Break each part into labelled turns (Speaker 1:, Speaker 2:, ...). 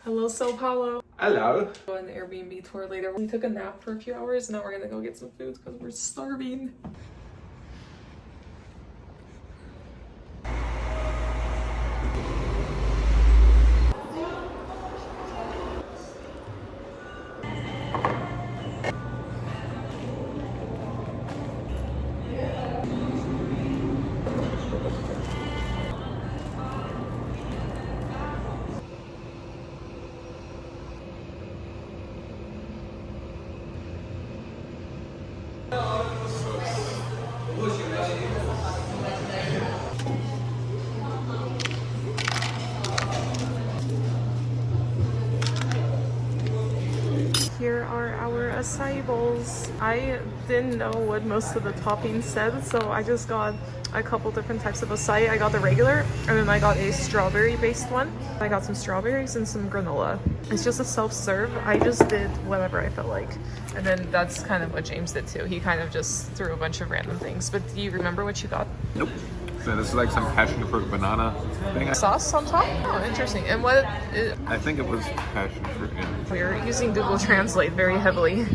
Speaker 1: Hello, Sao Paulo.
Speaker 2: Hello.
Speaker 1: Go on the Airbnb tour later. We took a nap for a few hours. Now we're gonna go get some food because we're starving. Here are our acai bowls. I didn't know what most of the toppings said, so I just got a couple different types of acai. I got the regular, and then I got a strawberry-based one. I got some strawberries and some granola. It's just a self-serve. I just did whatever I felt like. And then that's kind of what James did too. He kind of just threw a bunch of random things. But do you remember what you got?
Speaker 2: Nope. So this is like some passion fruit banana thing.
Speaker 1: Sauce on top? Oh, interesting. And what?
Speaker 2: I think it was passion fruit. Yeah.
Speaker 1: We're using Google Translate very heavily.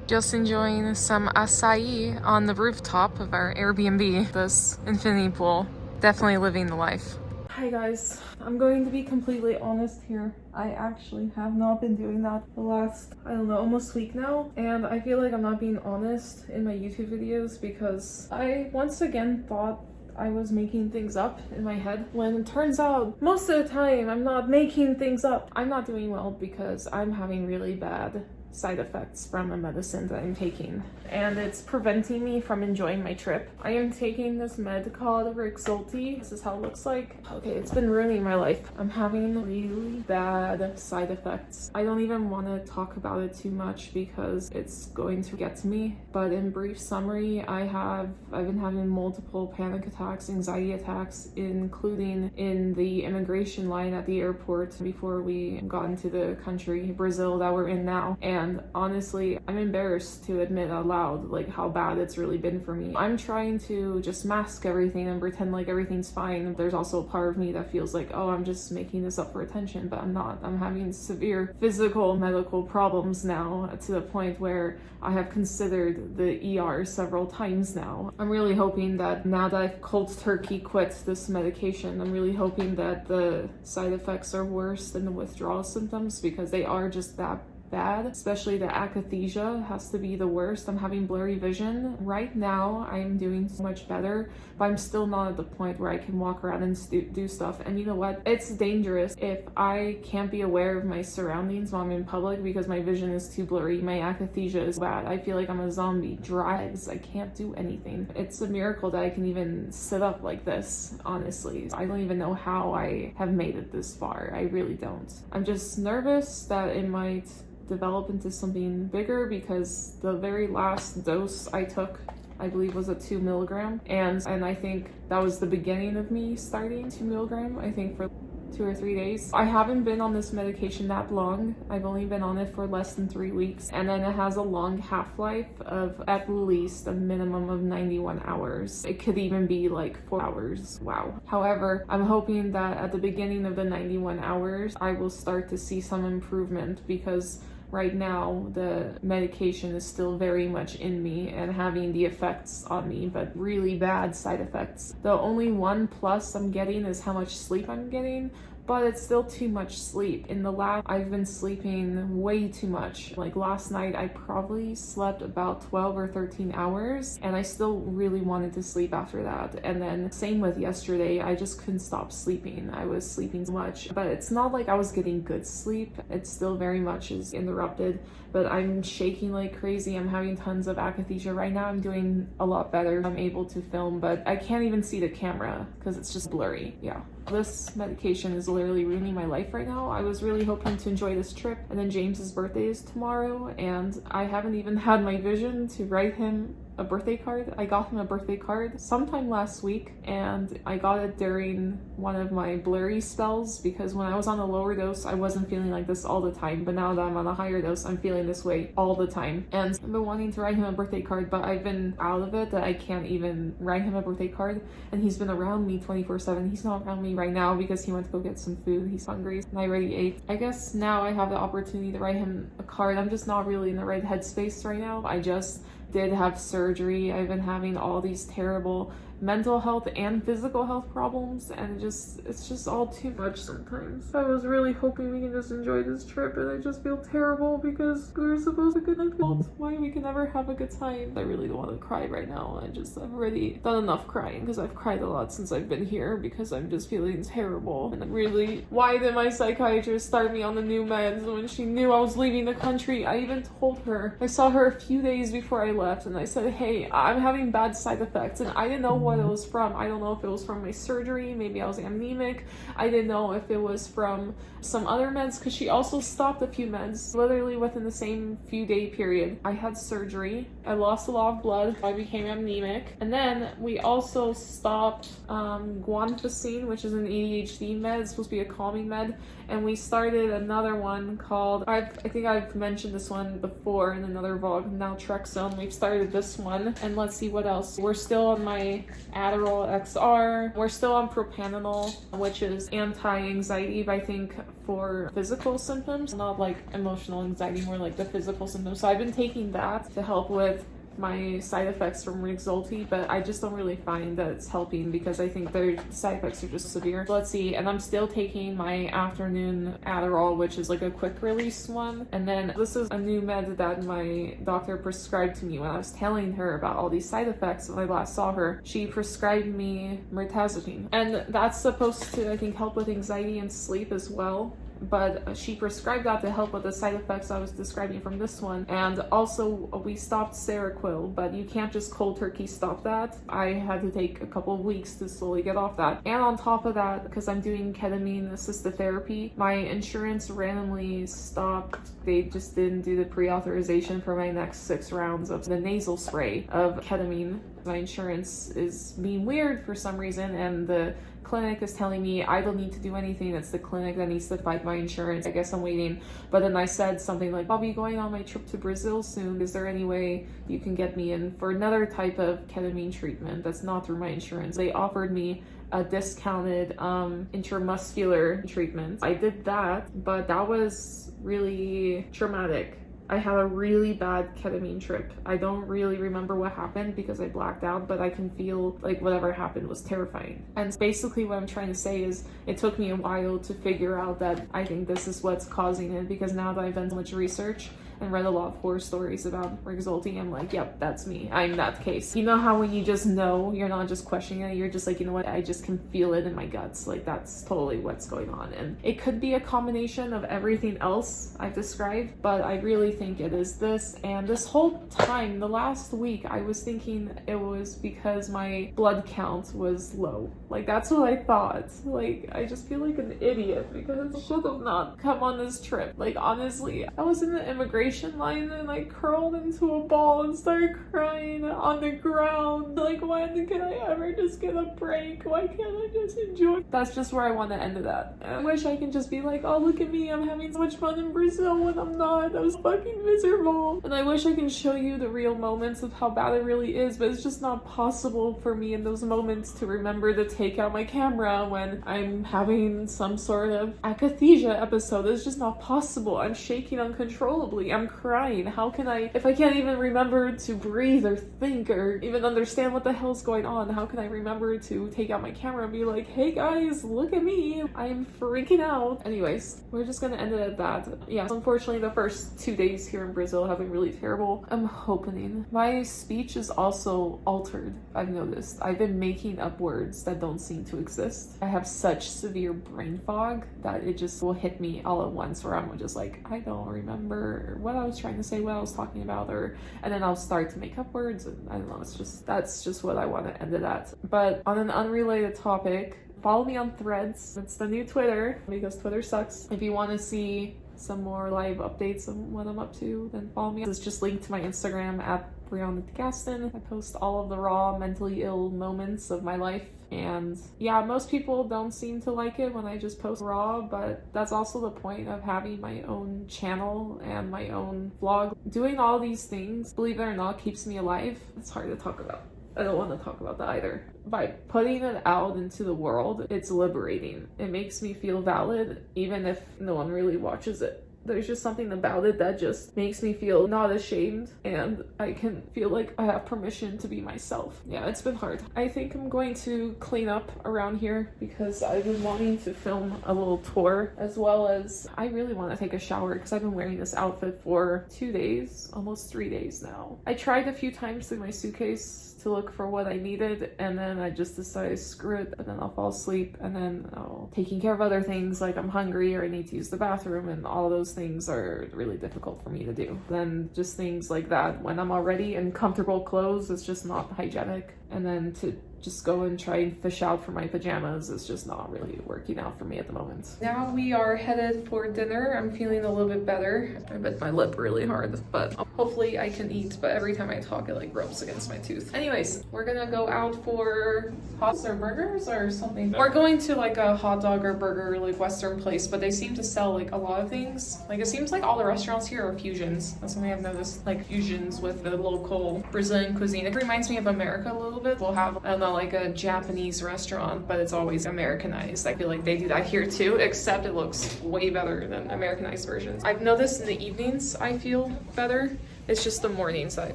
Speaker 1: Just enjoying some acai on the rooftop of our Airbnb, this infinity pool. Definitely living the life. Hi guys, I'm going to be completely honest here. I actually have not been doing that the last, I don't know, almost week now. And I feel like I'm not being honest in my YouTube videos because I once again thought I was making things up in my head when it turns out most of the time I'm not making things up. I'm not doing well because I'm having really bad side effects from a medicine that I'm taking, and it's preventing me from enjoying my trip. I am taking this med called rexulti. This is how it looks like. Okay, it's been ruining my life. I'm having really bad side effects. I don't even want to talk about it too much because it's going to get to me, but in brief summary, I've been having multiple panic attacks, anxiety attacks, including in the immigration line at the airport before we got into the country, Brazil, that we're in now. And honestly, I'm embarrassed to admit out loud like how bad it's really been for me. I'm trying to just mask everything and pretend like everything's fine. There's also a part of me that feels like, oh, I'm just making this up for attention, but I'm not. I'm having severe physical medical problems now to the point where I have considered the ER several times now. I'm really hoping that now that I've cold turkey quit this medication, I'm really hoping that the side effects are worse than the withdrawal symptoms, because they are just that bad. Especially the akathisia has to be the worst. I'm having blurry vision. Right now, I'm doing so much better, but I'm still not at the point where I can walk around and do stuff. And you know what? It's dangerous if I can't be aware of my surroundings while I'm in public because my vision is too blurry. My akathisia is bad. I feel like I'm a zombie. Drugs. I can't do anything. It's a miracle that I can even sit up like this, honestly. I don't even know how I have made it this far. I really don't. I'm just nervous that it might develop into something bigger because the very last dose I took, I believe, was a 2 milligram, and I think that was the beginning of me starting 2 milligram, I think, for 2 or 3 days. I haven't been on this medication that long. I've only been on it for less than 3 weeks, and then it has a long half-life of at least a minimum of 91 hours. It could even be like 4 hours. Wow. However, I'm hoping that at the beginning of the 91 hours, I will start to see some improvement, because right now, the medication is still very much in me and having the effects on me, but really bad side effects. The only one plus I'm getting is how much sleep I'm getting, but it's still too much sleep. In the lab, I've been sleeping way too much. Like last night, I probably slept about 12 or 13 hours, and I still really wanted to sleep after that. And then same with yesterday, I just couldn't stop sleeping. I was sleeping so much, but it's not like I was getting good sleep. It still very much is interrupted, but I'm shaking like crazy. I'm having tons of akathisia. Right now, I'm doing a lot better. I'm able to film, but I can't even see the camera because it's just blurry. Yeah. This medication is literally ruining my life right now. I was really hoping to enjoy this trip, and then James's birthday is tomorrow, and I haven't even had my vision to write him a birthday card. I got him a birthday card sometime last week, and I got it during one of my blurry spells, because when I was on a lower dose, I wasn't feeling like this all the time, but now that I'm on a higher dose, I'm feeling this way all the time. And I've been wanting to write him a birthday card, but I've been out of it that I can't even write him a birthday card, and he's been around me 24/7. He's not around me right now because he went to go get some food. He's hungry, and I already ate. I guess now I have the opportunity to write him a card. I'm just not really in the right headspace right now. I just did have surgery. I've been having all these terrible mental health and physical health problems, and it's just all too much sometimes. I was really hoping we can just enjoy this trip, and I just feel terrible because we were supposed to connect. Why we can never have a good time. I really don't want to cry right now. I've already done enough crying, because I've cried a lot since I've been here, because I'm just feeling terrible. And really, why did my psychiatrist start me on the new meds when she knew I was leaving the country? I even told her. I saw her a few days before I left, and I said, hey, I'm having bad side effects, and I didn't know what it was from. I don't know if it was from my surgery, maybe I was anemic. I didn't know if it was from some other meds, because she also stopped a few meds literally within the same few day period. I had surgery, I lost a lot of blood, I became anemic, and then we also stopped guanfacine, which is an ADHD med. It's supposed to be a calming med, and we started another one called, I think I've mentioned this one before in another vlog, naltrexone. We've started this one, and let's see what else. We're still on my Adderall XR. We're still on propranolol, which is anti-anxiety, but I think for physical symptoms, not like emotional anxiety, more like the physical symptoms. So I've been taking that to help with my side effects from rexulti, but I just don't really find that it's helping, because I think their side effects are just severe. Let's see, and I'm still taking my afternoon Adderall, which is like a quick release one, and then this is a new med that my doctor prescribed to me when I was telling her about all these side effects when I last saw her. She prescribed me mirtazapine, and that's supposed to, I think, help with anxiety and sleep as well. But she prescribed that to help with the side effects I was describing from this one. And also we stopped Seroquel, but you can't just cold turkey stop that. I had to take a couple of weeks to slowly get off that. And on top of that, because I'm doing ketamine assisted therapy, my insurance randomly stopped. They just didn't do the pre-authorization for my next 6 rounds of the nasal spray of ketamine. My insurance is being weird for some reason, and the clinic is telling me I don't need to do anything. It's the clinic that needs to fight my insurance. I guess I'm waiting. But then I said something like, I'll be going on my trip to Brazil soon. Is there any way you can get me in for another type of ketamine treatment that's not through my insurance? They offered me a discounted intramuscular treatment. I did that, but that was really traumatic. I had a really bad ketamine trip. I don't really remember what happened because I blacked out, but I can feel like whatever happened was terrifying. And basically what I'm trying to say is it took me a while to figure out that I think this is what's causing it, because now that I've done so much research and read a lot of horror stories about rexulti, I'm like, yep, that's me. I'm that case. You know how when you just know, you're not just questioning it, you're just like, you know what, I just can feel it in my guts. Like, that's totally what's going on. And it could be a combination of everything else I've described, but I really think it is this. And this whole time, the last week, I was thinking it was because my blood count was low. Like, that's what I thought. Like, I just feel like an idiot because I should have not come on this trip. Like, honestly, I was in the immigration line and I curled into a ball and started crying on the ground. Like, when can I ever just get a break? Why can't I just enjoy? That's just where I want to end it at. And I wish I can just be like, oh, look at me, I'm having so much fun in Brazil, when I'm not. I was fucking miserable. And I wish I can show you the real moments of how bad it really is, but it's just not possible for me in those moments to remember to take out my camera when I'm having some sort of akathisia episode. It's just not possible. I'm shaking uncontrollably. I'm crying. How can I, if I can't even remember to breathe or think or even understand what the hell's going on, how can I remember to take out my camera and be like, hey guys, look at me, I'm freaking out. Anyways, we're just gonna end it at that. Yeah, so unfortunately the first 2 days here in Brazil have been really terrible. I'm hoping. My speech is also altered, I've noticed. I've been making up words that don't seem to exist. I have such severe brain fog that it just will hit me all at once, where I'm just like, I don't remember what I was trying to say, what I was talking about, and then I'll start to make up words, and I don't know, that's just what I want to end it at. But on an unrelated topic, follow me on Threads. It's the new Twitter, because Twitter sucks. If you want to see some more live updates on what I'm up to, then follow me. This is just linked to my Instagram at Brianna Gaston. I post all of the raw mentally ill moments of my life. And yeah, most people don't seem to like it when I just post raw, but that's also the point of having my own channel and my own vlog. Doing all these things, believe it or not, keeps me alive. It's hard to talk about. I don't want to talk about that either. By putting it out into the world, it's liberating. It makes me feel valid, even if no one really watches it. There's just something about it that just makes me feel not ashamed, and I can feel like I have permission to be myself. Yeah, it's been hard. I think I'm going to clean up around here because I've been wanting to film a little tour, as well as I really want to take a shower because I've been wearing this outfit for 2 days, almost 3 days now. I tried a few times through my suitcase to look for what I needed, and then I just decided screw it, and then I'll fall asleep, and then I'll taking care of other things like I'm hungry or I need to use the bathroom, and all of those things are really difficult for me to do. Then just things like that when I'm already in comfortable clothes, it's just not hygienic, and then to just go and try and fish out for my pajamas is just not really working out for me at the moment. Now we are headed for dinner. I'm feeling a little bit better. I bit my lip really hard, but hopefully I can eat, but every time I talk it like rubs against my tooth. Anyways, we're gonna go out for hots or burgers or something. We're going to like a hot dog or burger like Western place, but they seem to sell like a lot of things. Like it seems like all the restaurants here are fusions. That's something I've noticed, like fusions with the local Brazilian cuisine. It reminds me of America a little bit. We'll have, I don't know, like a Japanese restaurant, but it's always Americanized. I feel like they do that here too, except it looks way better than Americanized versions. I've noticed in the evenings I feel better. It's just the mornings that I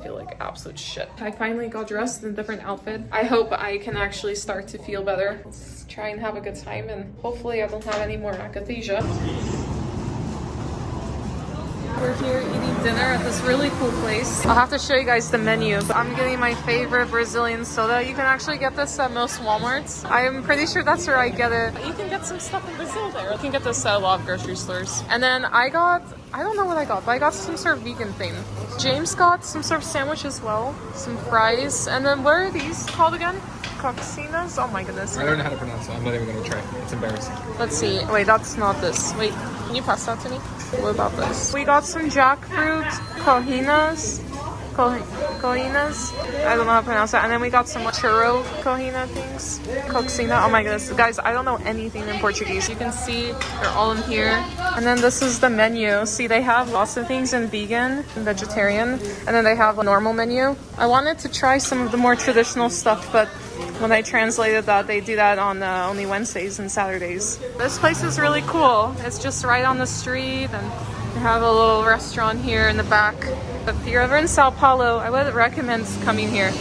Speaker 1: feel like absolute shit. I finally got dressed in a different outfit. I hope I can actually start to feel better. Let's try and have a good time, and hopefully I don't have any more akathisia. We're here eating dinner at this really cool place. I'll have to show you guys the menu. I'm getting my favorite Brazilian soda. You can actually get this at most Walmarts. I'm pretty sure that's where I get it. You can get some stuff in Brazil there. You can get this at a lot of grocery stores. And then I don't know what I got, but I got some sort of vegan thing. James got some sort of sandwich as well, some fries. And then what are these called again? Coxinas? Oh my goodness.
Speaker 2: I don't know how to pronounce it. I'm not even going to try. It's embarrassing.
Speaker 1: Let's see. Wait, that's not this. Wait, can you pass that to me? What about this? We got some jackfruit, cohinas. I don't know how to pronounce that. And then we got some churro cohina things. Coxina. Oh my goodness. Guys, I don't know anything in Portuguese. You can see they're all in here. And then this is the menu. See, they have lots of things in vegan and vegetarian. And then they have a normal menu. I wanted to try some of the more traditional stuff, but when I translated that, they do that on only Wednesdays and Saturdays. This place is really cool. It's just right on the street, and they have a little restaurant here in the back. If you're ever in Sao Paulo, I would recommend coming here.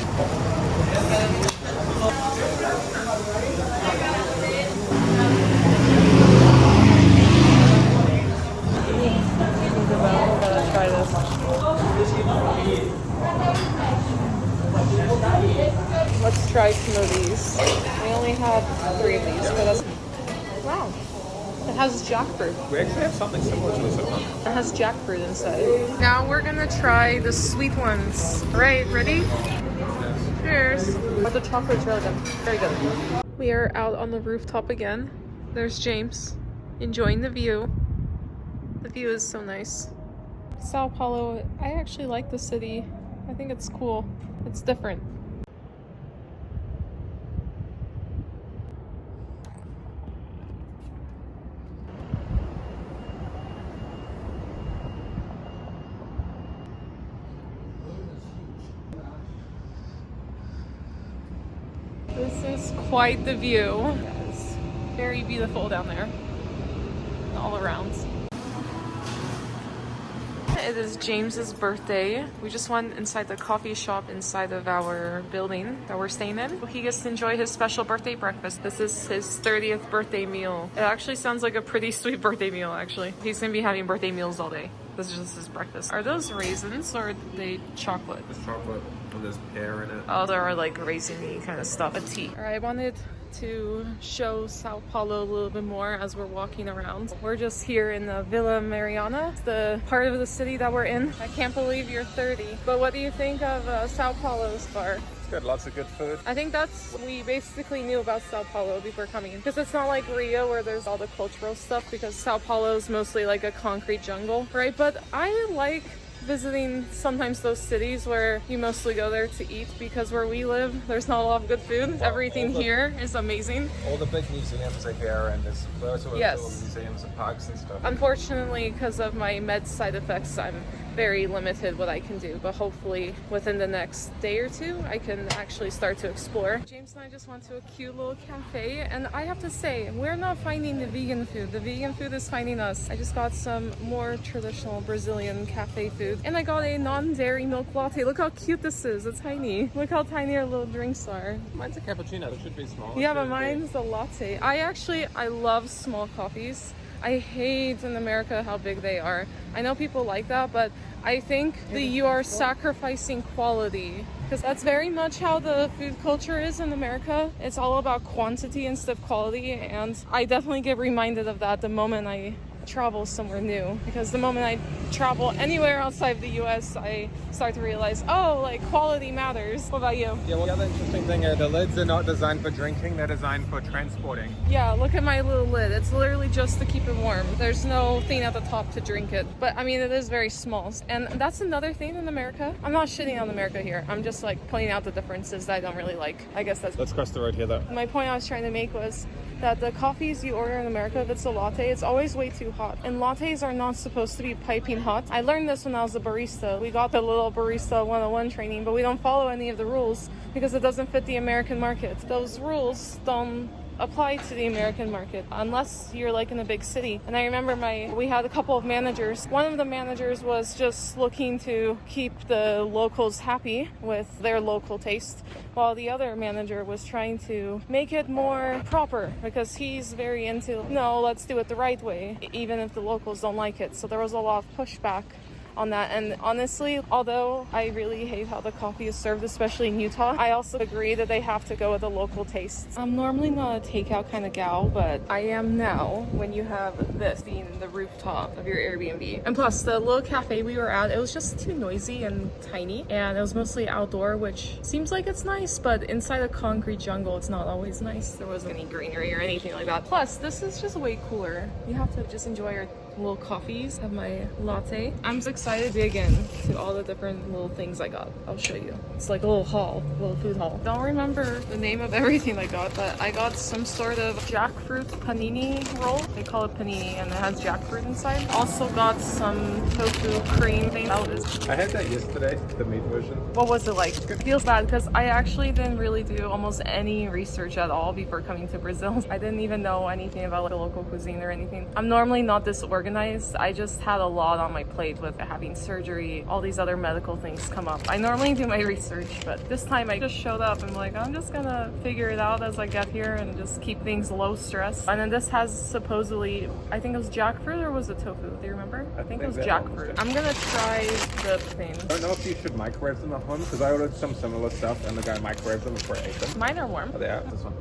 Speaker 1: Try this. Let's try some of these. We only have 3 of these, but that's... Wow. It has jackfruit.
Speaker 2: We actually have something similar to this at home.
Speaker 1: It has jackfruit inside. Now we're gonna try the sweet ones. Right, ready?
Speaker 2: Yes.
Speaker 1: Cheers. But the chocolate's really good. Very good. We are out on the rooftop again. There's James, enjoying the view. The view is so nice. Sao Paulo, I actually like the city. I think it's cool. It's different. This is quite the view. It's very beautiful down there, all around. It is James's birthday. We just went inside the coffee shop inside of our building that we're staying in. He gets to enjoy his special birthday breakfast. This is his 30th birthday meal. It actually sounds like a pretty sweet birthday meal, actually. He's gonna be having birthday meals all day. This is just his breakfast. Are those raisins or are they chocolate?
Speaker 2: There's chocolate and there's pear in it.
Speaker 1: Oh, there are like raisin-y kind of stuff. A tea. All right, I wanted to show Sao Paulo a little bit more as we're walking around. We're just here in the Villa Mariana, the part of the city that we're in. I can't believe you're 30. But what do you think of Sao Paulo's bar?
Speaker 2: It's got lots of good food.
Speaker 1: I think that's what we basically knew about Sao Paulo before coming. Because it's not like Rio where there's all the cultural stuff, because Sao Paulo is mostly like a concrete jungle, right? But I like visiting sometimes those cities where you mostly go there to eat, because where we live there's not a lot of good food. Everything here is amazing.
Speaker 2: All the big museums are here, and there's lots of
Speaker 1: Yes.
Speaker 2: little museums and parks and stuff.
Speaker 1: Unfortunately, because of my med side effects, I'm very limited what I can do, but hopefully within the next day or two I can actually start to explore. James and I just went to a cute little cafe, and I have to say, we're not finding the vegan food. The vegan food is finding us. I just got some more traditional Brazilian cafe food, and I got a non-dairy milk latte. Look how cute this is. It's tiny. Look how tiny our little drinks are.
Speaker 2: Mine's a cappuccino. It should be small.
Speaker 1: Yeah, but mine's a latte. I love small coffees. I hate in America how big they are. I know people like that, but I think that you are sacrificing quality, because that's very much how the food culture is in America. It's all about quantity instead of quality, and I definitely get reminded of that the moment I travel somewhere new, because the moment I travel anywhere outside the US, I start to realize, oh, like, quality matters. What about you?
Speaker 2: Yeah, well, the other interesting thing is the lids are not designed for drinking, they're designed for transporting.
Speaker 1: Yeah, look at my little lid. It's literally just to keep it warm. There's no thing at the top to drink it. But I mean, it is very small. And that's another thing in America. I'm not shitting on America here. I'm just like pointing out the differences that I don't really like. I guess that's...
Speaker 2: Let's cross the road here, though.
Speaker 1: My point I was trying to make was that the coffees you order in America, if it's a latte, it's always way too hot. And lattes are not supposed to be piping hot. I learned this when I was a barista. We got the little barista 101 training, but we don't follow any of the rules because it doesn't fit the American market. Those rules don't apply to the American market unless you're like in a big city. And I remember we had a couple of managers. One of the managers was just looking to keep the locals happy with their local taste, while the other manager was trying to make it more proper, because he's very into, no, let's do it the right way, even if the locals don't like it. So there was a lot of pushback on that. And honestly, although I really hate how the coffee is served, especially in Utah, I also agree that they have to go with the local tastes. I'm normally not a takeout kind of gal, but I am now when you have this being the rooftop of your Airbnb. And plus, the little cafe we were at, it was just too noisy and tiny, and it was mostly outdoor, which seems like it's nice, but inside a concrete jungle, it's not always nice. There wasn't any greenery or anything like that. Plus, this is just way cooler. You have to just enjoy your little coffees. Have my latte. I'm just excited to dig in to all the different little things I got. I'll show you. It's like a little haul, a little food haul. Don't remember the name of everything I got, but I got some sort of jackfruit panini roll. They call it panini, and it has jackfruit inside. Also got some tofu cream thing.
Speaker 2: I had that yesterday, the meat version.
Speaker 1: What was it like? It feels bad because I actually didn't really do almost any research at all before coming to Brazil. I didn't even know anything about the local cuisine or anything. I'm normally not this organized. I just had a lot on my plate with having surgery, all these other medical things come up. I normally do my research, but this time I just showed up and like, I'm just gonna figure it out as I get here and just keep things low stress. And then this has supposedly, I think it was jackfruit, or was it tofu? Do you remember? I think it was jackfruit. I'm gonna try the thing.
Speaker 2: I don't know if you should microwave them at home, because I ordered some similar stuff and the guy microwaved them before I ate them.
Speaker 1: Mine are warm.
Speaker 2: Oh, they are? This one.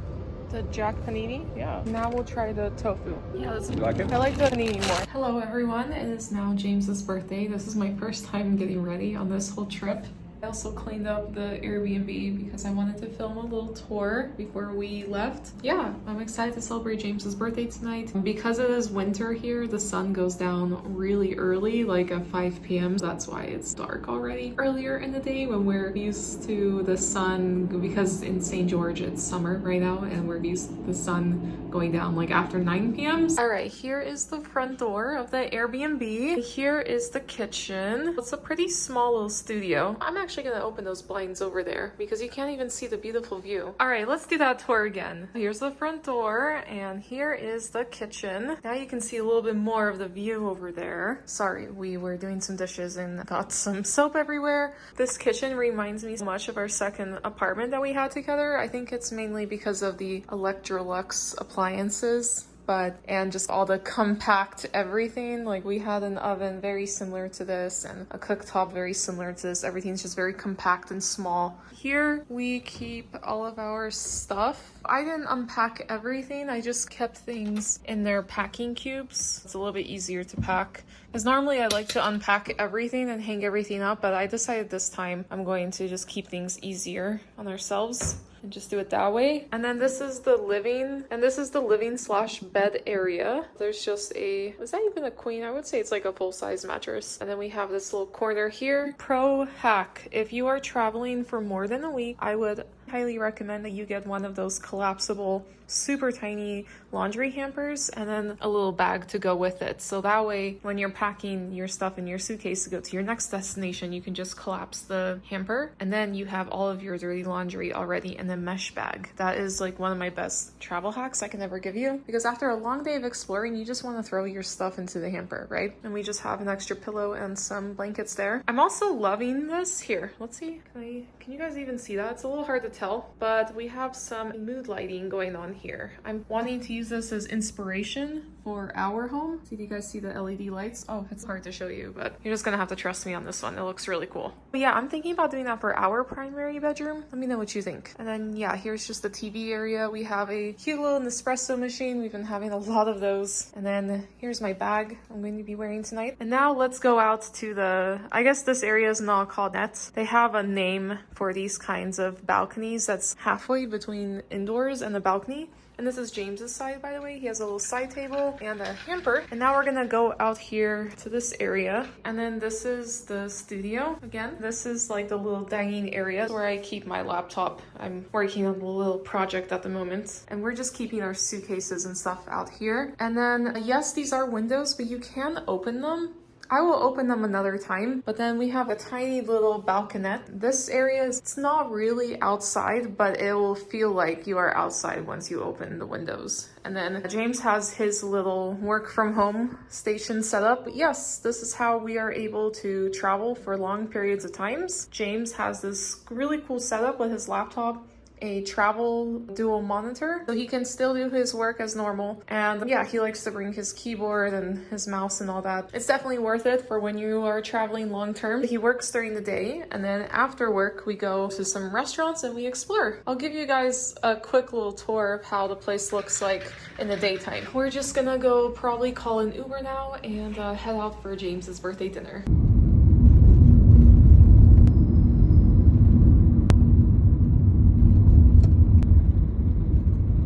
Speaker 1: The jack panini? Yeah. Now we'll try the tofu. Yeah,
Speaker 2: You like it?
Speaker 1: I like the panini more. Hello everyone, it is now James's birthday. This is my first time getting ready on this whole trip. I also cleaned up the Airbnb because I wanted to film a little tour before we left. Yeah, I'm excited to celebrate James's birthday tonight. Because it is winter here, the sun goes down really early, like at 5 p.m. That's why it's dark already. Earlier in the day when we're used to the sun, because in St. George it's summer right now, and we're used to the sun going down like after 9 p.m. All right, here is the front door of the Airbnb. Here is the kitchen. It's a pretty small little studio. I'm actually gonna open those blinds over there because you can't even see the beautiful view. All right, let's do that tour again. Here's the front door, and here is the kitchen. Now you can see a little bit more of the view over there. Sorry, we were doing some dishes and got some soap everywhere. This kitchen reminds me so much of our second apartment that we had together. I think it's mainly because of the Electrolux appliances. and just all the compact everything. Like we had an oven very similar to this and a cooktop very similar to this. Everything's just very compact and small. Here we keep all of our stuff. I didn't unpack everything. I just kept things in their packing cubes. It's a little bit easier to pack. Because normally I like to unpack everything and hang everything up, but I decided this time I'm going to just keep things easier on ourselves and just do it that way. And then this is the living, and this is the living/bed area. There's just is that even a queen? I would say it's like a full-size mattress. And then we have this little corner here. Pro hack: if you are traveling for more than a week, I would highly recommend that you get one of those collapsible, super tiny laundry hampers and then a little bag to go with it. So that way, when you're packing your stuff in your suitcase to go to your next destination, you can just collapse the hamper and then you have all of your dirty laundry already in a mesh bag. That is like one of my best travel hacks I can ever give you, because after a long day of exploring, you just want to throw your stuff into the hamper, right? And we just have an extra pillow and some blankets there. I'm also loving this. Here, let's see. Can you guys even see that? It's a little hard to tell, but we have some mood lighting going on here. I'm wanting to use this as inspiration for our home. See, do you guys see the LED lights? Oh, it's hard to show you, but you're just gonna have to trust me on this one. It looks really cool. But yeah, I'm thinking about doing that for our primary bedroom. Let me know what you think. And then yeah, here's just the TV area. We have a cute little Nespresso machine. We've been having a lot of those. And then here's my bag I'm going to be wearing tonight. And now let's go out to the, I guess this area is not called net. They have a name for these kinds of balconies that's halfway between indoors and the balcony. And this is James's side, by the way. He has a little side table and a hamper. And now we're gonna go out here to this area. And then this is the studio. Again, this is like the little dining area where I keep my laptop. I'm working on a little project at the moment. And we're just keeping our suitcases and stuff out here. And then, yes, these are windows, but you can open them. I will open them another time, but then we have a tiny little balconette. This area it's not really outside, but it will feel like you are outside once you open the windows. And then James has his little work from home station set up. But yes, this is how we are able to travel for long periods of times. James has this really cool setup with his laptop, a travel dual monitor, so he can still do his work as normal. And yeah, he likes to bring his keyboard and his mouse and all that. It's definitely worth it for when you are traveling long term. He works during the day, and then after work we go to some restaurants and we explore. I'll give you guys a quick little tour of how the place looks like in the daytime. We're just gonna go probably call an Uber now and head out for James's birthday dinner.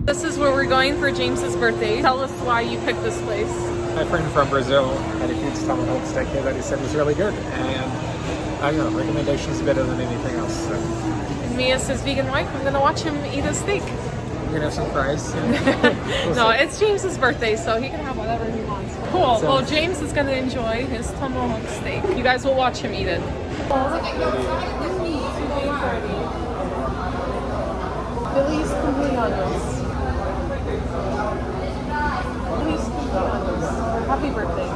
Speaker 1: This is where we're going for James's birthday. Tell us why you picked this place.
Speaker 2: My friend from Brazil had a huge tomahawk steak here that he said was really good, and I don't know, recommendations better than anything else. So.
Speaker 1: And me as his vegan wife, I'm gonna watch him eat a steak.
Speaker 2: We're gonna have some fries.
Speaker 1: No, it's James's birthday, so he can have whatever he wants. Cool. Well, James is gonna enjoy his tomahawk steak. You guys will watch him eat it. Philly's cumpleaños. Happy birthday.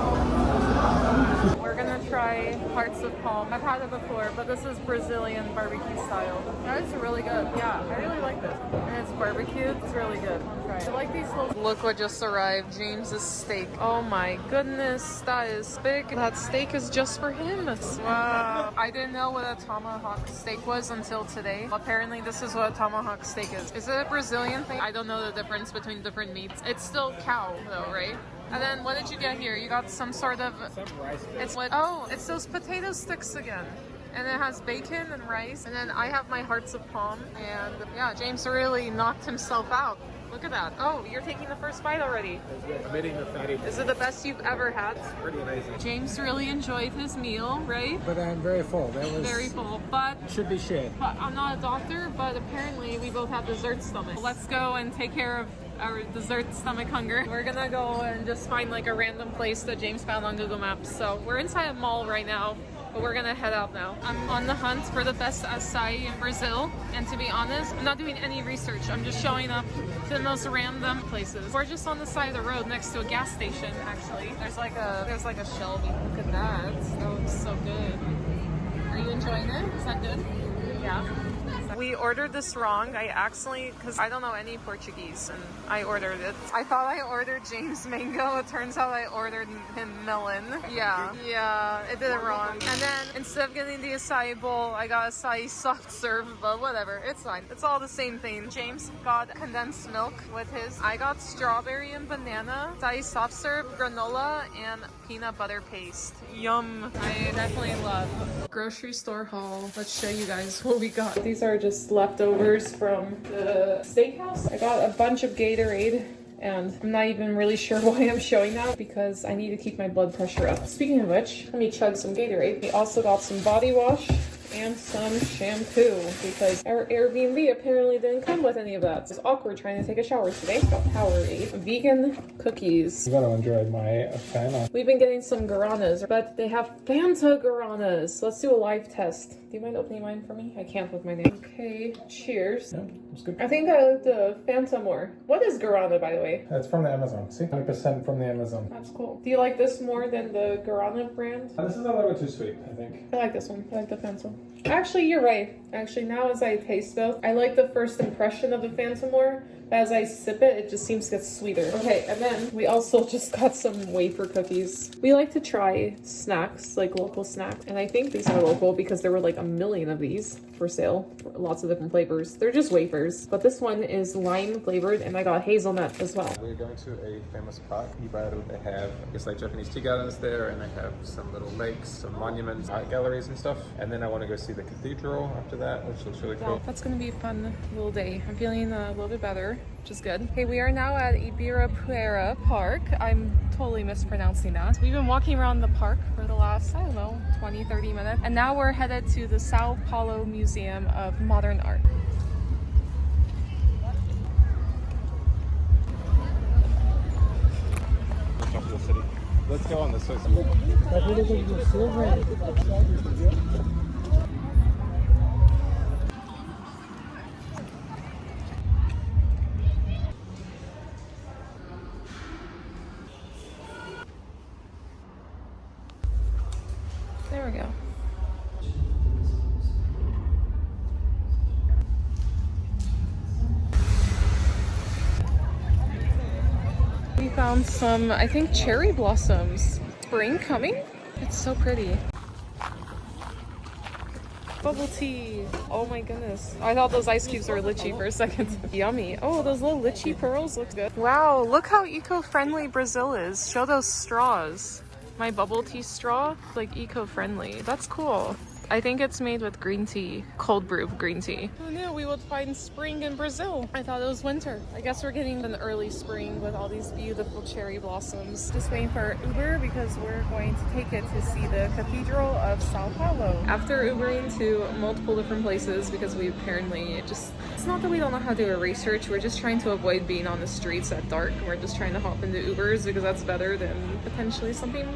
Speaker 1: We're gonna try hearts of palm. I've had it before, but this is Brazilian barbecue style. That is really good. Yeah, I really like this. And it's barbecued. It's really good. I'll try it. I like these little... Look what just arrived. James's steak. Oh my goodness, that is big. That steak is just for him. Wow. I didn't know what a tomahawk steak was until today. Apparently this is what a tomahawk steak is. Is it a Brazilian thing? I don't know the difference between different meats. It's still cow though, right? And then what did you get here? You got some sort of...
Speaker 2: Some rice.
Speaker 1: It's what? Oh, it's those potato sticks again. And it has bacon and rice. And then I have my hearts of palm. And yeah, James really knocked himself out. Look at that. Oh, you're taking the first bite already.
Speaker 2: I'm eating the fatty.
Speaker 1: Is it the best you've ever had?
Speaker 2: It's pretty amazing.
Speaker 1: James really enjoyed his meal, right?
Speaker 2: But I'm very full. That was
Speaker 1: Very full, but
Speaker 2: should be shared.
Speaker 1: I'm not a doctor, but apparently we both have dessert stomach. Let's go and take care of our dessert stomach hunger. We're gonna go and just find like a random place that James found on Google Maps. So we're inside a mall right now, but we're gonna head out now. I'm on the hunt for the best açaí in Brazil, and to be honest, I'm not doing any research. I'm just showing up to the most random places. We're just on the side of the road next to a gas station, actually. There's like a Shelby. Look at that. That looks so good. Are you enjoying it? Is that good? Yeah. We ordered this wrong. I accidentally, because I don't know any Portuguese, and I ordered it. I thought I ordered James mango. It turns out I ordered him melon. Yeah, it did it wrong. And then instead of getting the acai bowl, I got acai soft serve, but whatever, it's fine. It's all the same thing. James got condensed milk with his. I got strawberry and banana, acai soft serve, granola, and peanut butter paste. Yum. I definitely love. Grocery store haul. Let's show you guys what we got. These are just leftovers from the steakhouse. I got a bunch of Gatorade, and I'm not even really sure why I'm showing that because I need to keep my blood pressure up. Speaking of which, let me chug some Gatorade. We also got some body wash and some shampoo because our Airbnb apparently didn't come with any of that. It's awkward trying to take a shower today. Got Powerade, vegan cookies.
Speaker 2: You gotta enjoy my Fanta.
Speaker 1: We've been getting some guaranas, but they have Fanta guaranas. Let's do a live test. Do you mind opening mine for me? I can't with my name. Okay, cheers.
Speaker 2: Yeah, it's good.
Speaker 1: I think I like the Fanta more. What is guarana, by the way?
Speaker 2: It's from the Amazon. See, 100% from the Amazon.
Speaker 1: That's cool. Do you like this more than the guarana brand?
Speaker 2: This is a little bit too sweet, I think.
Speaker 1: I like this one. I like the Fanta. Actually, you're right. Actually, now as I taste both, I like the first impression of the Fanta more. But as I sip it, it just seems to get sweeter. Okay, and then we also just got some wafer cookies. We like to try snacks, like local snacks. And I think these are local because there were like a million of these for sale. Lots of different flavors. They're just wafers. But this one is lime flavored and I got hazelnut as well.
Speaker 2: We're going to a famous park, Ibaru. They have, it's like Japanese tea gardens there, and they have some little lakes, some monuments, art galleries and stuff. And then I want to go see the cathedral after that, which looks really cool.
Speaker 1: That's gonna be a fun little day. I'm feeling a little bit better, which is good. Okay, we are now at Ibirapuera Park. I'm totally mispronouncing that. We've been walking around the park for the last, I don't know, 20, 30 minutes. And now we're headed to the Sao Paulo Museum of Modern Art.
Speaker 2: Let's go on this way.
Speaker 1: There we go. We found some, I think, cherry blossoms. Spring coming? It's so pretty. Bubble tea. Oh my goodness. I thought those ice cubes were lychee for a second. Yummy. Oh, those little lychee pearls look good. Wow, look how eco-friendly Brazil is. Show those straws. My bubble tea straw, like eco-friendly. That's cool. I think it's made with green tea, cold brew green tea. Who knew we would find spring in Brazil? I thought it was winter. I guess we're getting an early spring with all these beautiful cherry blossoms. Just waiting for our Uber because we're going to take it to see the Cathedral of Sao Paulo. After Ubering to multiple different places because we apparently it's not that we don't know how to do our research, we're just trying to avoid being on the streets at dark. We're just trying to hop into Ubers because that's better than potentially something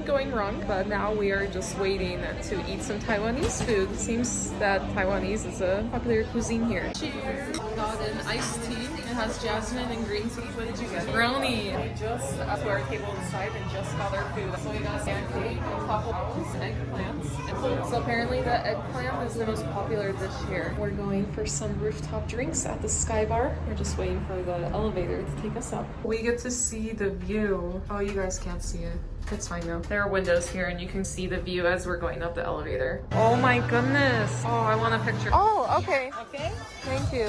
Speaker 1: going wrong. But now we are just waiting to eat some Taiwanese food. It seems that Taiwanese is a popular cuisine here. Cheers! Got an iced tea. It has jasmine and green tea. What did you get? Brownie. We just up to our table inside and just got our food. So we got pancake, tacos, eggplants. So apparently the eggplant is the most popular dish here. We're going for some rooftop drinks at the Sky Bar. We're just waiting for the elevator to take us up. We get to see the view. Oh, you guys can't see it. It's fine though. There are windows here and you can see the view as we're going up the elevator. Oh my goodness. Oh, I want a picture. Oh, okay. Okay. Thank you.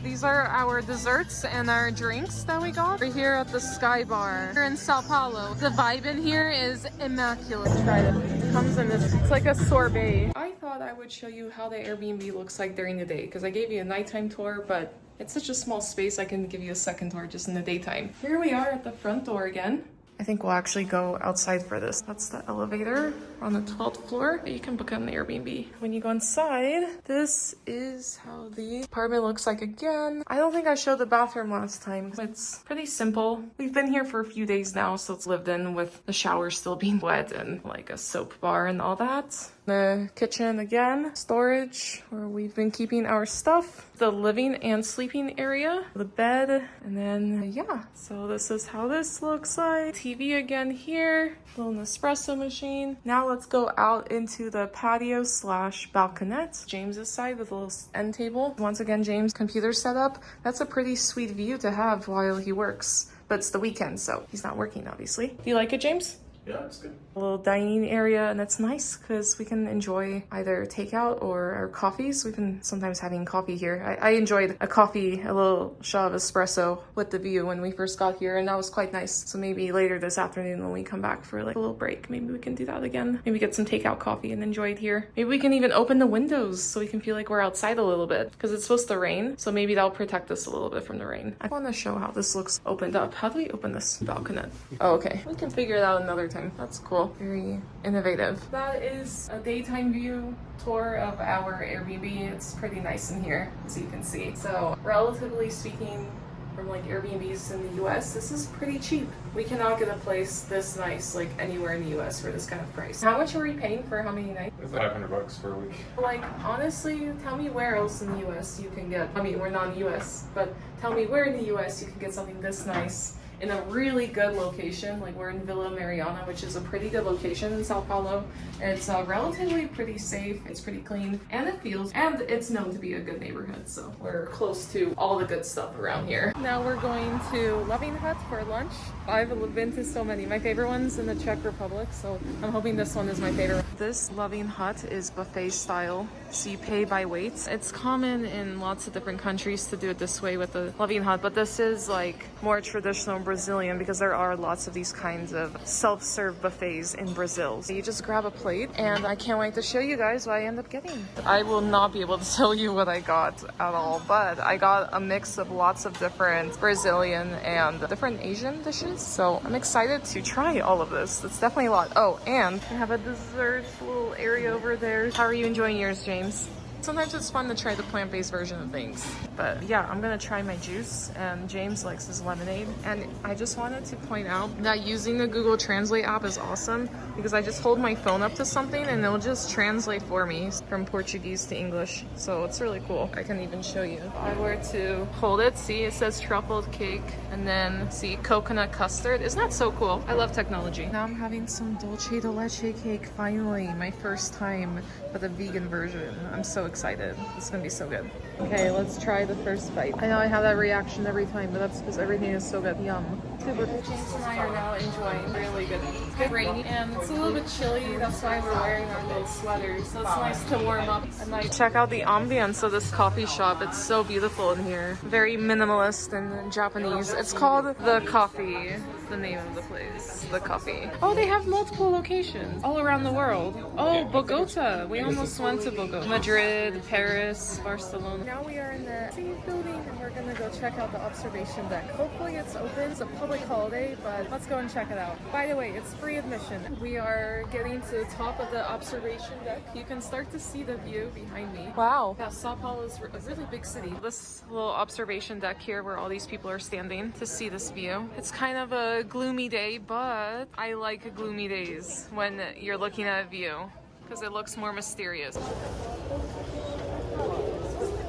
Speaker 1: These are our desserts and our drinks that we got. We're here at the Sky Bar. We're in Sao Paulo. The vibe in here is immaculate. Try it. It comes in this, it's like a sorbet. I thought I would show you how the Airbnb looks like during the day because I gave you a nighttime tour, but it's such a small space, I can give you a second tour just in the daytime. Here we are at the front door again. I think we'll actually go outside for this. That's the elevator on the 12th floor. You can book on the Airbnb. When you go inside, this is how the apartment looks like again. I don't think I showed the bathroom last time. It's pretty simple. We've been here for a few days now, so it's lived in with the shower still being wet and like a soap bar and all that. The kitchen again, storage where we've been keeping our stuff, the living and sleeping area, the bed, and then yeah, so this is how this looks like. TV again here. Little Nespresso machine. Now let's go out into the patio slash balconette. James's side with a little end table. Once again, James' computer setup. That's a pretty sweet view to have while he works. But it's the weekend, so he's not working, obviously. Do you like it, James?
Speaker 2: Yeah, it's good.
Speaker 1: A little dining area, and that's nice because we can enjoy either takeout or our coffees. We've been sometimes having coffee here. I enjoyed a coffee, a little shot of espresso with the view when we first got here, and that was quite nice. So maybe later this afternoon when we come back for like a little break, maybe we can do that again. Maybe get some takeout coffee and enjoy it here. Maybe we can even open the windows so we can feel like we're outside a little bit because it's supposed to rain. So maybe that'll protect us a little bit from the rain. I want to show how this looks opened up. How do we open this balconette? Oh, okay. We can figure it out another time. That's cool. Very innovative. That is a daytime view tour of our Airbnb. It's pretty nice in here, as you can see. So, relatively speaking, from like Airbnbs in the US, this is pretty cheap. We cannot get a place this nice like anywhere in the US for this kind of price. How much are we paying for how many nights?
Speaker 2: It's $500 for a week.
Speaker 1: Like, honestly, tell me where else in the US you can get, I mean, we're not in the US, but tell me where in the US you can get something this nice in a really good location. Like, we're in Villa Mariana, which is a pretty good location in Sao Paulo. It's relatively pretty safe, it's pretty clean, and it's known to be a good neighborhood, so we're close to all the good stuff around here. Now we're going to Loving Hut for lunch. I've been to so many. My favorite one's in the Czech Republic, so I'm hoping this one is my favorite. This Loving Hut is buffet style, so you pay by weight. It's common in lots of different countries to do it this way with the Loving Hut, but this is like more traditional Brazilian because there are lots of these kinds of self-serve buffets in Brazil. So you just grab a plate, and I can't wait to show you guys what I end up getting. I will not be able to tell you what I got at all, but I got a mix of lots of different Brazilian and different Asian dishes. So I'm excited to try all of this. It's definitely a lot. Oh, and I have a dessert little area over there. How are you enjoying yours, James? Sometimes it's fun to try the plant-based version of things. But yeah, I'm gonna try my juice, and James likes his lemonade. And I just wanted to point out that using the Google Translate app is awesome because I just hold my phone up to something and it'll just translate for me from Portuguese to English. So it's really cool. I can even show you. If I were to hold it, see, it says truffled cake, and then see coconut custard. Isn't that so cool? I love technology. Now I'm having some dulce de leche cake, finally. My first time with a vegan version. I'm so excited. It's gonna be so good. Okay, let's try the first bite. I know I have that reaction every time, but that's because everything is so good. Yum. But James and I are now enjoying really good. It's good rainy and it's a little bit chilly. That's why we're wearing our little sweaters. So it's nice to warm up at night. Check out the ambience of this coffee shop. It's so beautiful in here. Very minimalist and Japanese. It's called The Coffee. It's the name of the place. The Coffee. Oh, they have multiple locations all around the world. Oh, Bogota. We almost went to Bogota. Madrid, Paris, Barcelona. Now we are in the same building and we're gonna go check out the observation deck. Hopefully it's open. It's a public holiday, but let's go and check it out. By the way, it's free admission. We are getting to the top of the observation deck. You can start to see the view behind me. Wow. Yeah, Sao Paulo is a really big city. This little observation deck here where all these people are standing to see this view. It's kind of a gloomy day, but I like gloomy days when you're looking at a view because it looks more mysterious.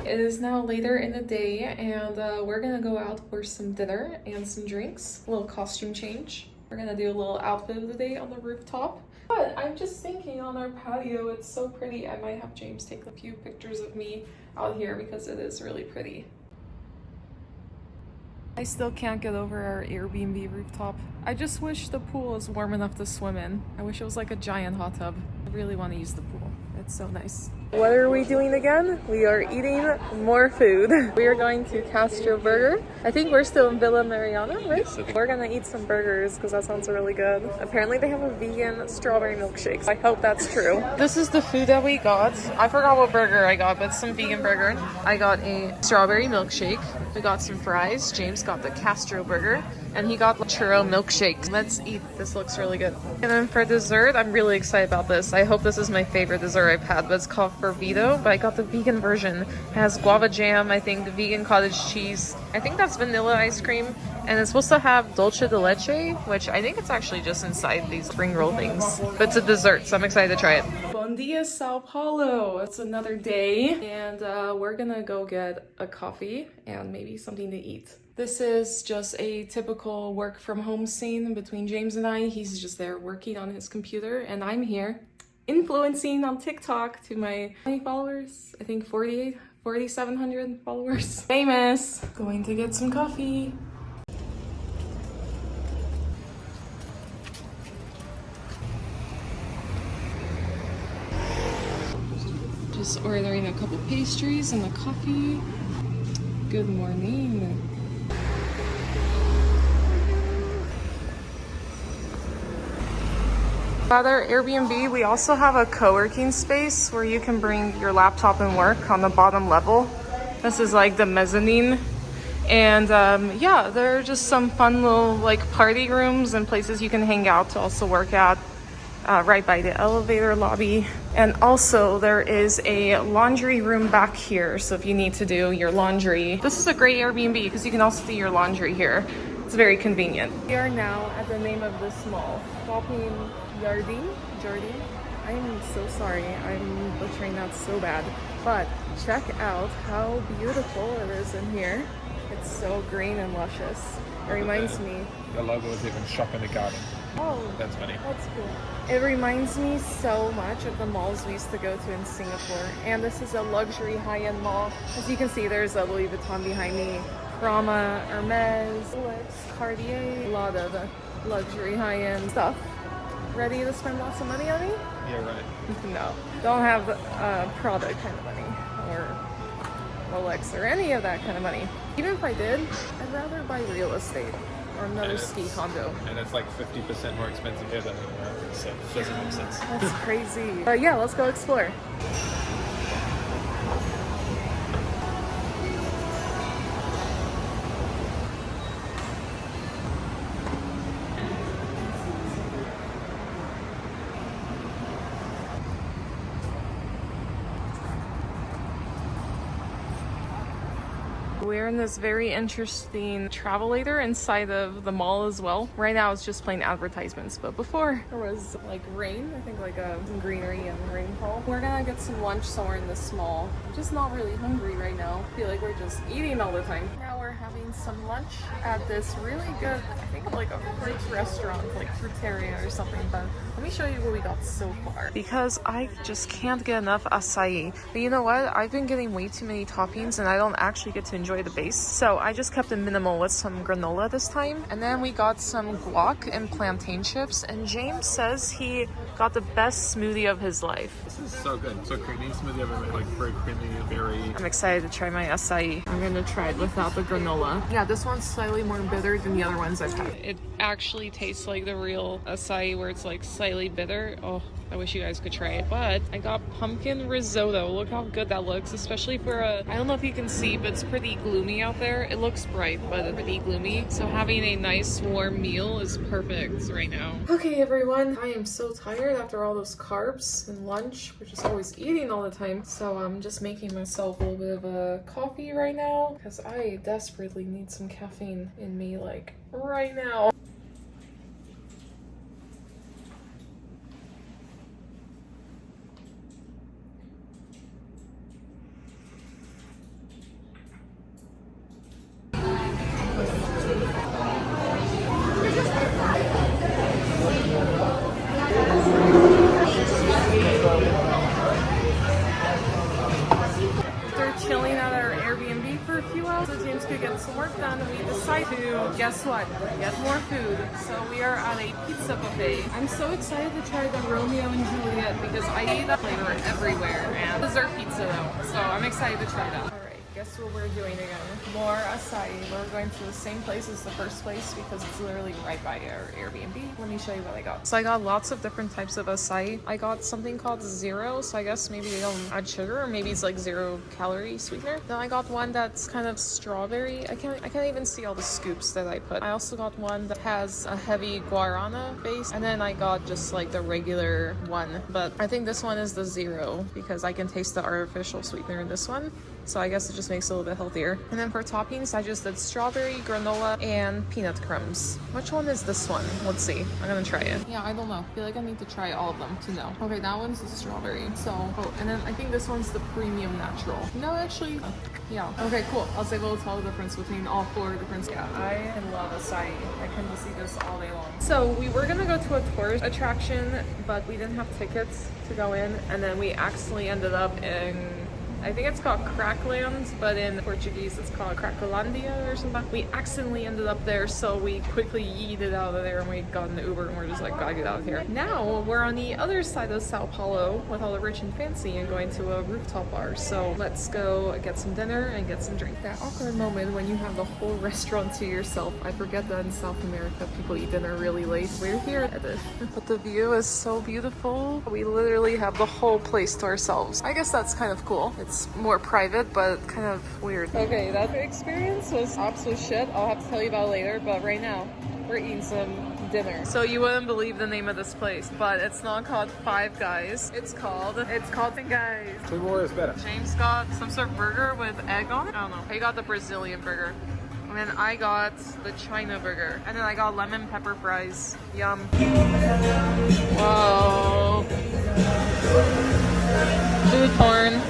Speaker 1: It is now later in the day and we're gonna go out for some dinner and some drinks. A little costume change. We're gonna do a little outfit of the day on the rooftop. But I'm just thinking on our patio, it's so pretty. I might have James take a few pictures of me out here because it is really pretty. I still can't get over our Airbnb rooftop. I just wish the pool is warm enough to swim in. I wish it was like a giant hot tub. I really want to use the pool. It's so nice. What are we doing again? We are eating more food. We are going to Castro Burger. I think we're still in Villa Mariana, right? Yes, we're gonna eat some burgers because that sounds really good. Apparently they have a vegan strawberry milkshake. I hope that's true. This is the food that we got. I forgot what burger I got, but some vegan burger. I got a strawberry milkshake. We got some fries. James got the Castro Burger. And he got the churro milkshake. Let's eat. This looks really good. And then for dessert, I'm really excited about this. I hope this is my favorite dessert I've had, but it's called Fervido, but I got the vegan version. It has guava jam, I think, vegan cottage cheese. I think that's vanilla ice cream. And it's supposed to have dulce de leche, which I think it's actually just inside these spring roll things. But it's a dessert, so I'm excited to try it. Bon dia, Sao Paulo. It's another day, and we're gonna go get a coffee and maybe something to eat. This is just a typical work from home scene between James and I. He's just there working on his computer, and I'm here influencing on TikTok to my, how many followers? I think 4,700 followers. Famous. Going to get some coffee. Just ordering a couple pastries and a coffee. Good morning. At our Airbnb, we also have a co-working space where you can bring your laptop and work on the bottom level. This is like the mezzanine. And yeah, there are just some fun little like party rooms and places you can hang out to also work at. Right by the elevator lobby. And also there is a laundry room back here. So if you need to do your laundry, this is a great Airbnb because you can also do your laundry here. It's very convenient. We are now at the name of this mall, Shopping Jardin. I'm so sorry, I'm butchering that so bad. But check out how beautiful it is in here. It's so green and luscious. It reminds me.
Speaker 2: The logo is even shop in the garden.
Speaker 1: Oh,
Speaker 2: that's funny.
Speaker 1: That's cool. It reminds me so much of the malls we used to go to in Singapore. And this is a luxury high-end mall. As you can see, there's a Louis Vuitton behind me. Prada, Hermes, Rolex, Cartier. A lot of luxury high-end stuff. Ready to spend lots of money on me?
Speaker 2: Yeah, right.
Speaker 1: No. Don't have Prada kind of money. Or Rolex or any of that kind of money. Even if I did, I'd rather buy real estate. Or another ski condo.
Speaker 2: And it's like 50% more expensive here than in America, so it doesn't make sense.
Speaker 1: That's crazy. But yeah, let's go explore. We're in this very interesting travelator inside of the mall as well. Right now it's just plain advertisements, but before there was like rain, I think like some greenery and rainfall. We're gonna get some lunch somewhere in this mall. I'm just not really hungry right now. I feel like we're just eating all the time. Now we're having some lunch at this really good, I think like a fruit restaurant, like Fruteria or something, but let me show you what we got so far. Because I just can't get enough acai. But you know what? I've been getting way too many toppings and I don't actually get to enjoy the base. So I just kept it minimal with some granola this time. And then we got some guac and plantain chips. And James says he got the best smoothie of his life.
Speaker 2: This is so good. So creamy smoothie I've ever made, like very creamy and very...
Speaker 1: I'm excited to try my acai. I'm gonna try it without the granola. Yeah, this one's slightly more bitter than the other ones I've had. It actually tastes like the real acai where it's like slightly bitter. Oh, I wish you guys could try it. But I got pumpkin risotto. Look how good that looks, especially for a, I don't know if you can see, but it's pretty gloomy out there. It looks bright, but it's pretty gloomy. So having a nice warm meal is perfect right now. Okay, everyone. I am so tired after all those carbs and lunch. We're just always eating all the time. So I'm just making myself a little bit of a coffee right now because I desperately need some caffeine in me like right now. Chilling at our Airbnb for a few hours so James could get some work done, and we decided to, guess what, get more food. So we are at a pizza buffet. I'm so excited to try the Romeo and Juliet because I eat that flavor everywhere, and dessert pizza though, so I'm excited to try that. Alright, guess what we're doing again? More acai. We're going to the same place as the first place because it's literally right by our Airbnb. Let me show you what I got. So I got lots of different types of acai. I got something called zero, so I guess maybe they don't add sugar, or maybe it's like 0 calorie sweetener. Then I got one that's kind of strawberry. I can't even see all the scoops that I put. I also got one that has a heavy guarana base, and then I got just like the regular one. But I think this one is the zero because I can taste the artificial sweetener in this one. so I guess it just makes it a little bit healthier. And then for toppings, I just did strawberry, granola, and peanut crumbs. Which one is this one? Let's see. I'm gonna try it. Yeah, I don't know. I feel like I need to try all of them to know. Okay, that one's the strawberry. So, oh, and then I think this one's the premium natural. No, actually, yeah. Okay, cool. I was able to tell the difference between all 4 different. Yeah, I love acai. I can just eat this all day long. So we were gonna go to a tourist attraction, but we didn't have tickets to go in, and then we accidentally ended up in, I think it's called Crackland, but in Portuguese it's called Cracolandia or something. We accidentally ended up there, so we quickly yeeted out of there and we got an Uber and we're just like, gotta get out of here. Now we're on the other side of Sao Paulo with all the rich and fancy and going to a rooftop bar. So let's go get some dinner and get some drink. That awkward moment when you have the whole restaurant to yourself. I forget that in South America people eat dinner really late. We're here at it. But the view is so beautiful. We literally have the whole place to ourselves. I guess that's kind of cool. It's more private, but kind of weird. Okay, that experience was absolute shit. I'll have to tell you about it later, but right now we're eating some dinner. So you wouldn't believe the name of this place, but it's not called Five Guys. It's called Ten Guys.
Speaker 2: 2 more is better.
Speaker 1: James got some sort of burger with egg on it. I don't know. He got the Brazilian burger. And then I got the China burger. And then I got lemon pepper fries. Yum. Whoa. Food porn.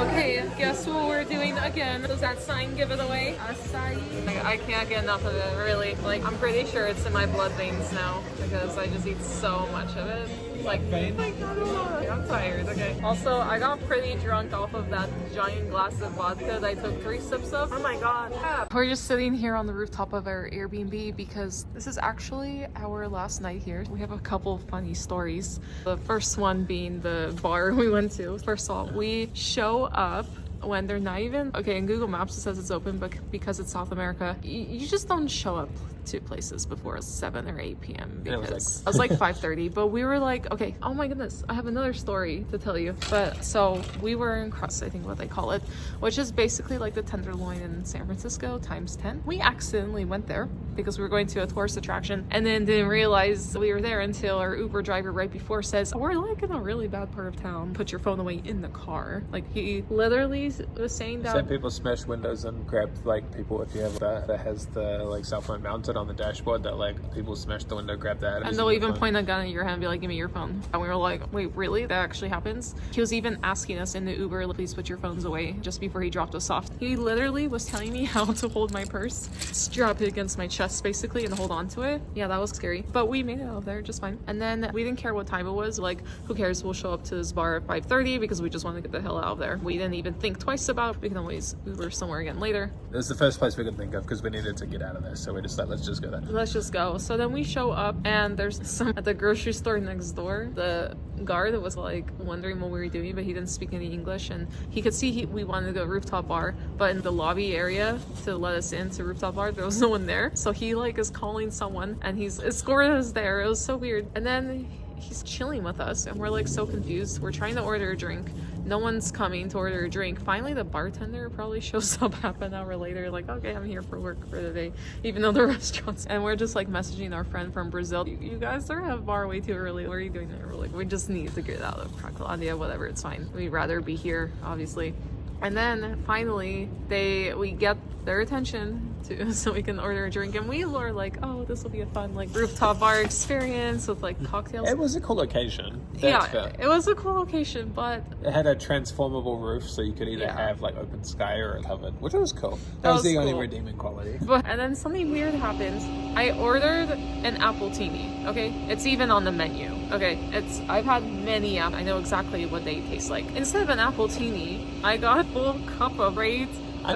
Speaker 1: Okay, guess what we're doing again? Does that sign give it away? Acai. Like, I can't get enough of it, really. Like, I'm pretty sure it's in my blood veins now because I just eat so much of it. Like not a lot. I'm tired, okay. Also, I got pretty drunk off of that giant glass of vodka that I took 3 sips of. Oh my god. We're just sitting here on the rooftop of our Airbnb because this is actually our last night here. We have a couple of funny stories. The first one being the bar we went to. First of all, we show up when they're not even okay. In Google Maps it says it's open, but because it's South America, you just don't show up to places before 7 or 8 p.m. because it was like 5:30. But we were like, okay, oh my goodness, I have another story to tell you. But so we were in crust, I think what they call it, which is basically like the Tenderloin in San Francisco times 10. We accidentally went there because we were going to a tourist attraction and then didn't realize we were there until our Uber driver right before says, we're like in a really bad part of town, put your phone away in the car. Like, he literally was saying that
Speaker 2: some people smash windows and grab, like, people, if you have that has the like cell phone mounted on the dashboard, that like people smash the window, grab that,
Speaker 1: and they'll even point a gun at your hand and be like, give me your phone. And we were like, wait, really? That actually happens? He was even asking us in the Uber, please put your phones away, just before he dropped us off. He literally was telling me how to hold my purse, strap it against my chest basically and hold on to it. Yeah, that was scary, but we made it out of there just fine. And then we didn't care what time it was. Like, who cares? We'll show up to this bar at 5:30 because we just want to get the hell out of there. We didn't even think twice about it. We can always Uber somewhere again later.
Speaker 2: It was the first place we could think of because we needed to get out of there, so we just like, let's just go there.
Speaker 1: Let's just go. So then we show up and there's some at the grocery store next door. The guard was like wondering what we were doing, but he didn't speak any English, and he could see we wanted to go rooftop bar, but in the lobby area to let us into rooftop bar there was no one there. So he like is calling someone and he's escorted us there. It was so weird. And then he's chilling with us and we're like so confused. We're trying to order a drink. No one's coming to order a drink. Finally, the bartender probably shows up half an hour later, like, okay, I'm here for work for the day, even though the restaurant's. And we're just like messaging our friend from Brazil. You guys are at bar way too early. What are you doing there? We're like, we just need to get out of Cracolandia, whatever, it's fine. We'd rather be here, obviously. And then finally, we get their attention so we can order a drink, and we were like, oh, this will be a fun like rooftop bar experience with like cocktails.
Speaker 2: It was a cool location.
Speaker 1: It was a cool location, but
Speaker 2: it had a transformable roof, so you could either have like open sky or covered, which was cool. That was the only redeeming quality.
Speaker 1: And then something weird happened. I ordered an appletini. Okay, it's even on the menu. Okay, I've had many. I know exactly what they taste like. Instead of an appletini, I got a full cup of great.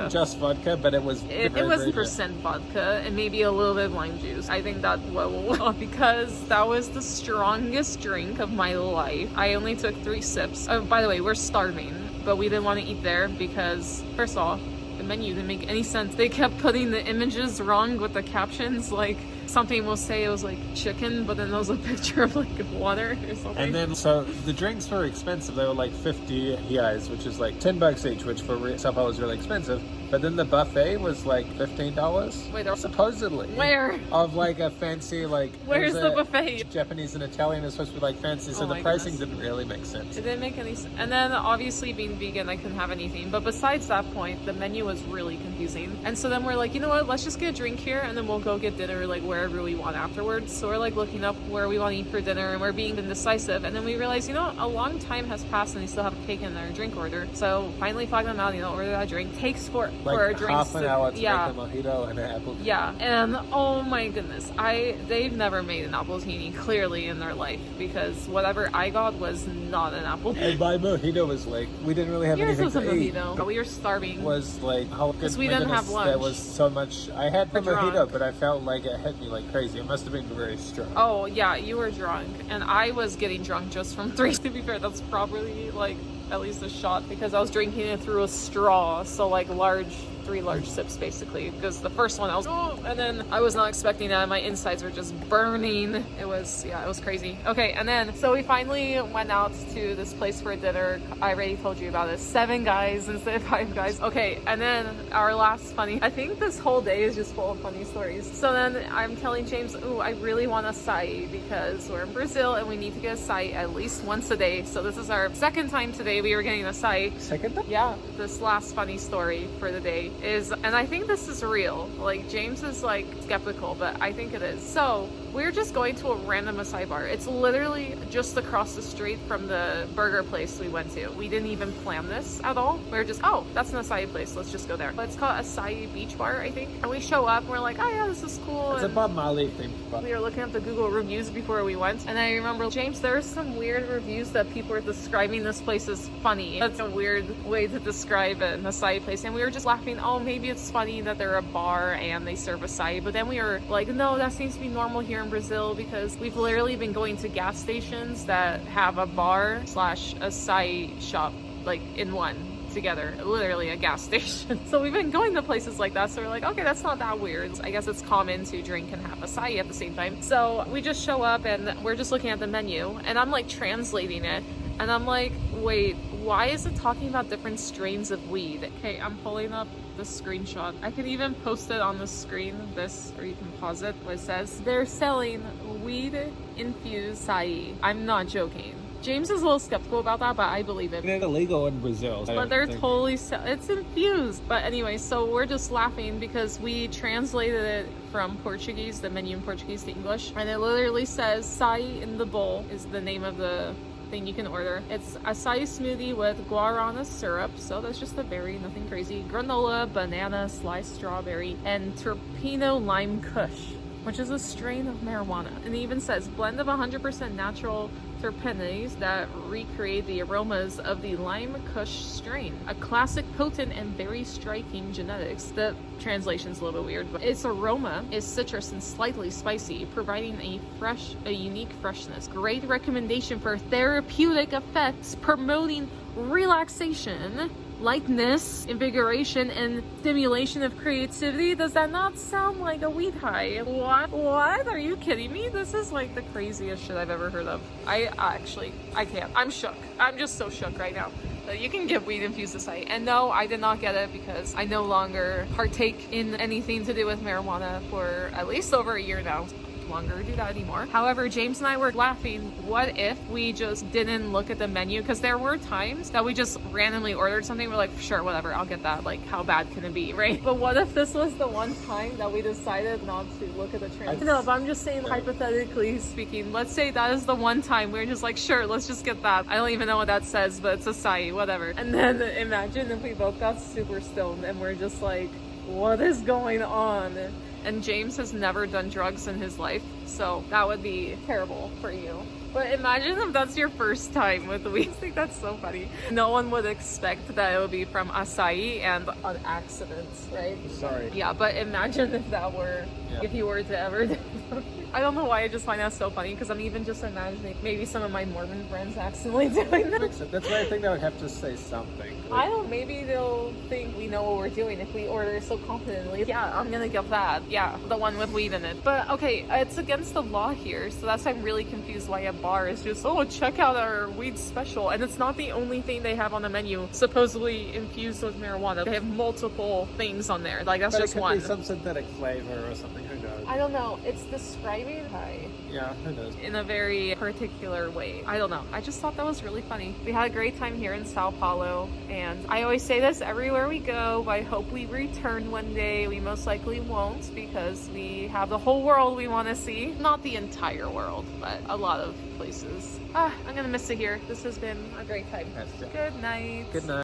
Speaker 2: Just vodka, but it was
Speaker 1: it was percent vodka and maybe a little bit of lime juice. I think that's what will because that was the strongest drink of my life. I only took 3 sips. Oh, by the way, we're starving, but we didn't want to eat there because first of all, the menu didn't make any sense. They kept putting the images wrong with the captions. Like, something will say it was like chicken, but then there was a picture of like water or something.
Speaker 2: And then, so the drinks were expensive. They were like 50 reais, which is like $10 each, which for Sao Paulo is really expensive. But then the buffet was like $15.
Speaker 1: Wait,
Speaker 2: supposedly.
Speaker 1: Where?
Speaker 2: Of like a fancy like.
Speaker 1: Where's the buffet?
Speaker 2: Japanese and Italian is supposed to be like fancy, so the pricing didn't really make sense.
Speaker 1: It didn't make any sense. And then obviously being vegan, I couldn't have anything. But besides that point, the menu was really confusing. And so then we're like, you know what? Let's just get a drink here, and then we'll go get dinner like wherever we want afterwards. So we're like looking up where we want to eat for dinner, and we're being indecisive. And then we realize, you know, a long time has passed, and they still haven't taken their drink order. So finally fog them out, you know, order that drink. Takes for our drinks
Speaker 2: half an hour to make a mojito and an apple tea.
Speaker 1: Yeah, and oh my goodness, they've never made an appletini clearly in their life, because whatever I got was not an apple.
Speaker 2: And my mojito was like, we didn't really have
Speaker 1: Yours
Speaker 2: anything
Speaker 1: was
Speaker 2: to
Speaker 1: a
Speaker 2: eat.
Speaker 1: mojito, but we were starving.
Speaker 2: Was like, oh
Speaker 1: because we didn't have lunch.
Speaker 2: There was so much. I had the mojito,
Speaker 1: drunk.
Speaker 2: but I felt like it hit me like crazy. It must have been very strong.
Speaker 1: Oh yeah, you were drunk, and I was getting drunk just from 3. To be fair, that's probably like at least a shot, because I was drinking it through a straw, so like 3 large sips basically, because the first one I was and then I was not expecting that. My insides were just burning. It was crazy. Okay, and then so we finally went out to this place for dinner. I already told you about it. 7 guys instead of 5 guys. Okay, and then our last funny, I think this whole day is just full of funny stories. So then I'm telling James, ooh, I really want acai because we're in Brazil and we need to get acai at least once a day. So this is our second time today we were getting acai.
Speaker 2: Second time?
Speaker 1: Yeah, this last funny story for the day is, and I think this is real, like James is like skeptical, but I think it is. So we're just going to a random acai bar. It's literally just across the street from the burger place we went to. We didn't even plan this at all. We were just, oh, that's an acai place, let's just go there. But it's called Acai Beach Bar, I think. And we show up and we're like, oh yeah, this is cool.
Speaker 2: It's a Bob Marley thing.
Speaker 1: We were looking at the Google reviews before we went, and I remember, James, there's some weird reviews that people are describing this place as funny. That's a weird way to describe an acai place. And we were just laughing, oh, maybe it's funny that they're a bar and they serve acai. But then we were like, no, that seems to be normal here in Brazil, because we've literally been going to gas stations that have a bar / acai shop like in one together, literally a gas station. So we've been going to places like that, so we're like, okay, that's not that weird. I guess it's common to drink and have acai at the same time. So we just show up and we're just looking at the menu, and I'm like translating it, and I'm like, wait, why is it talking about different strains of weed? Okay, I'm pulling up the screenshot. I can even post it on the screen, this, or you can pause it, what it says. They're selling weed infused acai. I'm not joking. James is a little skeptical about that, but I believe it.
Speaker 2: It's illegal in Brazil.
Speaker 1: But they're totally, it's infused. But anyway, so we're just laughing because we translated it from Portuguese, the menu in Portuguese, to English. And it literally says, acai in the bowl is the name of the thing you can order. It's acai smoothie with guarana syrup, so that's just a berry, nothing crazy. Granola, banana, sliced strawberry, and terpeno lime kush, which is a strain of marijuana. And it even says blend of 100% natural terpenes that recreate the aromas of the lime kush strain. A classic, potent, and very striking genetics. The translation's a little bit weird, but its aroma is citrus and slightly spicy, providing a unique freshness. Great recommendation for therapeutic effects, promoting relaxation, lightness, invigoration, and stimulation of creativity. Does that not sound like a weed high? What? Are you kidding me? This is like the craziest shit I've ever heard of. I can't. I'm shook. I'm just so shook right now. You can get weed infused acai. And no, I did not get it because I no longer partake in anything to do with marijuana for at least over a year now. Longer do that anymore. However, James and I were laughing, what if we just didn't look at the menu? Because there were times that we just randomly ordered something, we're like, sure, whatever, I'll get that, like how bad can it be, right? But what if this was the one time that we decided not to look at the trend? No, but I'm just saying, hypothetically speaking, let's say that is the one time we're just like, sure, let's just get that. I don't even know what that says, but it's acai, whatever. And then imagine if we both got super stoned and we're just like, what is going on? And James has never done drugs in his life, so that would be terrible for you. But imagine if that's your first time with weed. I think that's so funny. No one would expect that it would be from acai and an accident, right?
Speaker 2: Sorry.
Speaker 1: Yeah, but imagine if that were, if you were to ever do something. I don't know why I just find that so funny, because I'm even just imagining maybe some of my Mormon friends accidentally doing that.
Speaker 2: That's why I think they would have to say something.
Speaker 1: I don't, maybe they'll think we know what we're doing if we order so confidently. Yeah, I'm gonna get that. Yeah, the one with weed in it. But okay, it's against the law here, so that's why I'm really confused why a bar is just, oh, check out our weed special. And it's not the only thing they have on the menu supposedly infused with marijuana. They have multiple things on there. Like, that's just one.
Speaker 3: Be some synthetic flavor or something. Who knows?
Speaker 1: I don't know. It's describing
Speaker 3: Yeah, who knows?
Speaker 1: in a very particular way. I don't know. I just thought that was really funny. We had a great time here in Sao Paulo, and I always say this everywhere we go, but I hope we return one day. We most likely won't because we have the whole world we want to see. Not the entire world, but a lot of places. I'm gonna miss it here. This has been a great time.
Speaker 2: That's it.
Speaker 1: Good night.
Speaker 2: Good night.